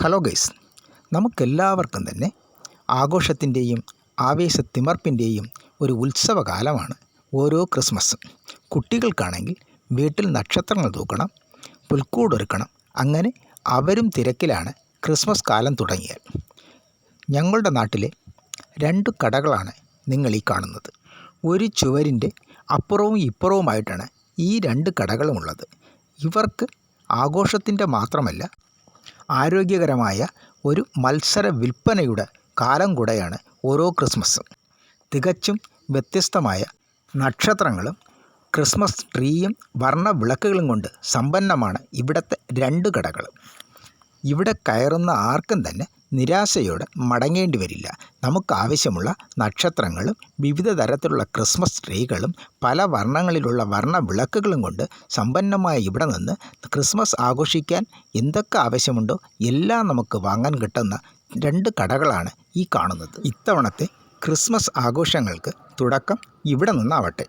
Hello guys, നമുക്കെല്ലാവർക്കും തന്നെ ആഘോഷത്തിൻ്റെയും ആവേശത്തിമർപ്പിൻ്റെയും ഒരു ഉത്സവകാലമാണ് ഓരോ ക്രിസ്മസും. കുട്ടികൾക്കാണെങ്കിൽ വീട്ടിൽ നക്ഷത്രങ്ങൾ തൂക്കണം, പുൽക്കൂടൊരുക്കണം. അങ്ങനെ അവരും തിരക്കിലാണ് ക്രിസ്മസ് കാലം തുടങ്ങിയാൽ. ഞങ്ങളുടെ നാട്ടിലെ 2 കടകളാണ് നിങ്ങൾ ഈ കാണുന്നത്. ഒരു ചുവരിൻ്റെ അപ്പുറവും ഇപ്പുറവുമായിട്ടാണ് ഈ 2 കടകളുമുള്ളത്. ഇവർക്ക് ആഘോഷത്തിൻ്റെ മാത്രമല്ല, ആരോഗ്യകരമായ ഒരു മത്സര വിൽപ്പനയുടെ കാലം കൂടെയാണ് ഓരോ ക്രിസ്മസും. തികച്ചും വ്യത്യസ്തമായ നക്ഷത്രങ്ങളും ക്രിസ്മസ് ട്രീയും വർണ്ണ വിളക്കുകളും കൊണ്ട് സമ്പന്നമാണ് ഇവിടുത്തെ 2 കടകൾ. ഇവിടെ കയറുന്ന ആർക്കും തന്നെ നിരാശയോടെ മടങ്ങേണ്ടി വരില്ല. നമുക്കാവശ്യമുള്ള നക്ഷത്രങ്ങളും വിവിധ തരത്തിലുള്ള ക്രിസ്മസ് ട്രീകളും പല വർണ്ണങ്ങളിലുള്ള വർണ്ണ വിളക്കുകളും കൊണ്ട് സമ്പന്നമായ ഇവിടെ നിന്ന് ക്രിസ്മസ് ആഘോഷിക്കാൻ എന്തൊക്കെ ആവശ്യമുണ്ടോ എല്ലാം നമുക്ക് വാങ്ങാൻ കിട്ടുന്ന 2 കടകളാണ് ഈ കാണുന്നത്. ഇത്തവണത്തെ ക്രിസ്മസ് ആഘോഷങ്ങൾക്ക് തുടക്കം ഇവിടെ നിന്നാവട്ടെ.